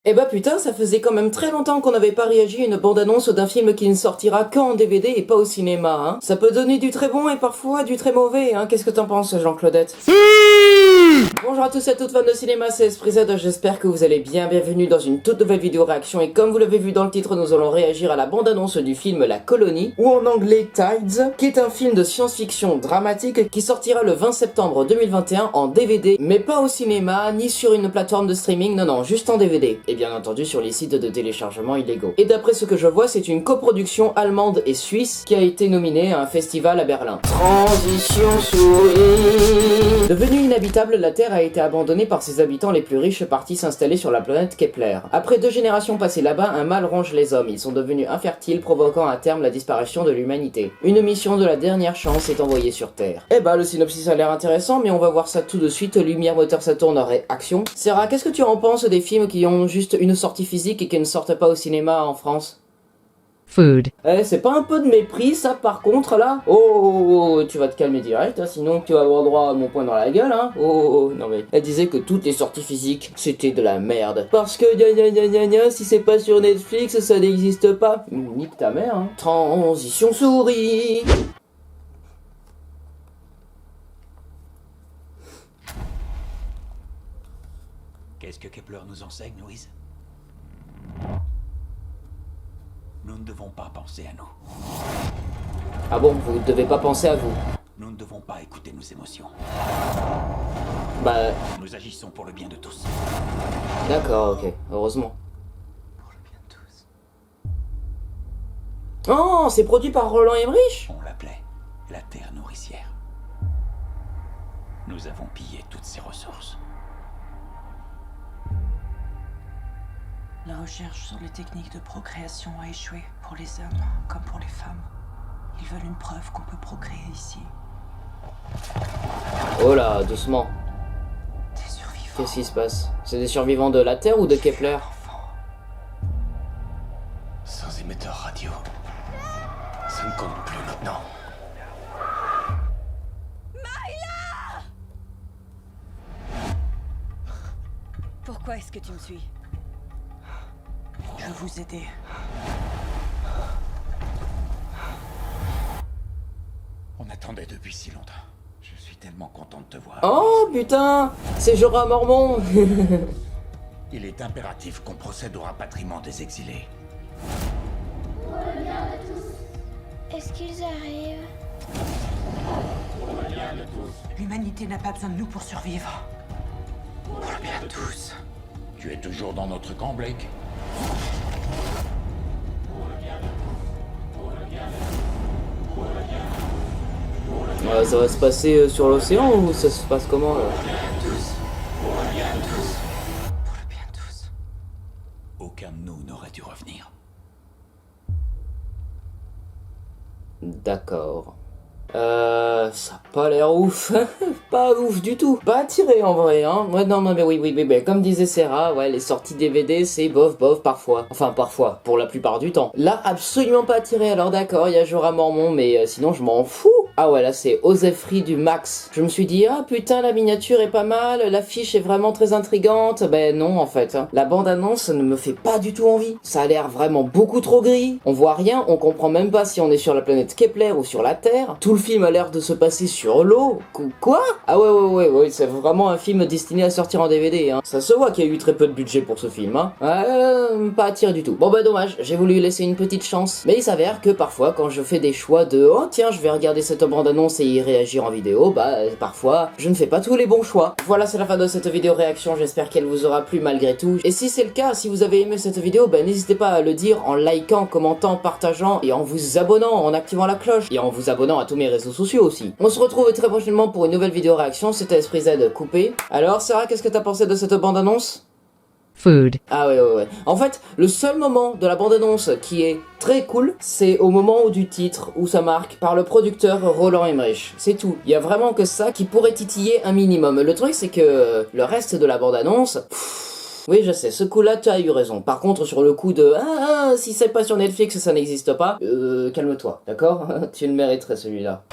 Eh bah putain, ça faisait quand même très longtemps qu'on n'avait pas réagi à une bande-annonce d'un film qui ne sortira qu'en DVD et pas au cinéma, hein. Ça peut donner du très bon et parfois du très mauvais, hein. Qu'est-ce que t'en penses, Jean-Claudette? Bonjour à tous et à toutes fans de cinéma, c'est Esprit Z, j'espère que vous allez bien. Bienvenue dans une toute nouvelle vidéo réaction et comme vous l'avez vu dans le titre, nous allons réagir à la bande-annonce du film La Colonie, ou en anglais Tides, qui est un film de science-fiction dramatique qui sortira le 20 septembre 2021 en DVD, mais pas au cinéma, ni sur une plateforme de streaming, non, juste en DVD. Et bien entendu sur les sites de téléchargement illégaux. Et d'après ce que je vois, c'est une coproduction allemande et suisse qui a été nominée à un festival à Berlin. Transition souris. Devenue inhabitable, la Terre a été abandonnée par ses habitants les plus riches partis s'installer sur la planète Kepler. Après 2 générations passées là-bas, un mal ronge les hommes. Ils sont devenus infertiles, provoquant à terme la disparition de l'humanité. Une mission de la dernière chance est envoyée sur Terre. Eh bah, le synopsis a l'air intéressant, mais on va voir ça tout de suite. Lumière, moteur, Saturne, réaction. Sarah, qu'est-ce que tu en penses des films qui ont juste une sortie physique et qui ne sortent pas au cinéma en France? Food. Eh, c'est pas un peu de mépris, ça, par contre, là? Oh, tu vas te calmer direct, hein, sinon tu vas avoir droit à mon poing dans la gueule, hein? Non mais... Elle disait que toutes les sorties physiques, c'était de la merde. Parce que si c'est pas sur Netflix, ça n'existe pas. Nique ta mère, hein. Transition souris. Qu'est-ce que Kepler nous enseigne, Louise? Nous ne devons pas penser à nous. Ah bon, vous devez pas penser à vous. Nous ne devons pas écouter nos émotions. Bah... Nous agissons pour le bien de tous. D'accord, ok, heureusement. Pour le bien de tous. Oh, c'est produit par Roland Emmerich? On l'appelait la terre nourricière. Nous avons pillé toutes ses ressources. La recherche sur les techniques de procréation a échoué pour les hommes comme pour les femmes. Ils veulent une preuve qu'on peut procréer ici. Oh là, doucement. Des survivants. Qu'est-ce qui se passe? C'est des survivants de la Terre ou de Kepler? Sans émetteur radio, ça ne compte plus maintenant. Pourquoi est-ce que tu me suis? Je veux vous aider. On attendait depuis si longtemps. Je suis tellement content de te voir. Oh putain, c'est Jorah Mormont. Il est impératif qu'on procède au rapatriement des exilés. Est-ce qu'ils arrivent? L'humanité n'a pas besoin de nous pour survivre. Pour le bien de tous. Tu es toujours dans notre camp, Blake? Ça va se passer sur l'océan ou ça se passe comment là? Pour le bien de tous. Aucun de nous n'aurait dû revenir. D'accord. Ça a pas l'air ouf. Pas ouf du tout. Pas attiré en vrai, hein. Ouais, non, mais oui. Comme disait Sarah, ouais, les sorties DVD, c'est bof, parfois. Enfin, parfois, pour la plupart du temps. Là, absolument pas attiré. Alors d'accord, il y a Jorah Mormont, mais sinon, je m'en fous. Ah ouais, là, c'est Osefri du max. Je me suis dit, ah putain, la miniature est pas mal, l'affiche est vraiment très intrigante. Ben non, en fait. Hein. La bande-annonce ne me fait pas du tout envie. Ça a l'air vraiment beaucoup trop gris. On voit rien, on comprend même pas si on est sur la planète Kepler ou sur la Terre. Tout le film a l'air de se passer sur l'eau. Quoi? Ah ouais, c'est vraiment un film destiné à sortir en DVD, hein. Ça se voit qu'il y a eu très peu de budget pour ce film, hein. Pas attiré du tout. Bon bah dommage, j'ai voulu laisser une petite chance. Mais il s'avère que parfois, quand je fais des choix de « Oh tiens, je vais regarder cette bande-annonce et y réagir en vidéo », bah parfois, je ne fais pas tous les bons choix. Voilà, c'est la fin de cette vidéo réaction, j'espère qu'elle vous aura plu malgré tout. Et si c'est le cas, si vous avez aimé cette vidéo, bah n'hésitez pas à le dire en likant, commentant, partageant et en vous abonnant, en activant la cloche et en vous abonnant à tous mes réseaux sociaux aussi. On se retrouve très prochainement pour une nouvelle vidéo réaction, c'était Esprit Z coupé. Alors Sarah, qu'est-ce que t'as pensé de cette bande-annonce? Food. Ah ouais. En fait, le seul moment de la bande-annonce qui est très cool, c'est au moment du titre, où ça marque par le producteur Roland Emmerich. C'est tout. Il y a vraiment que ça qui pourrait titiller un minimum. Le truc, c'est que le reste de la bande-annonce... Oui, je sais, ce coup-là, tu as eu raison. Par contre, sur le coup de si c'est pas sur Netflix, ça n'existe pas, calme-toi, d'accord? Tu le mériterais celui-là.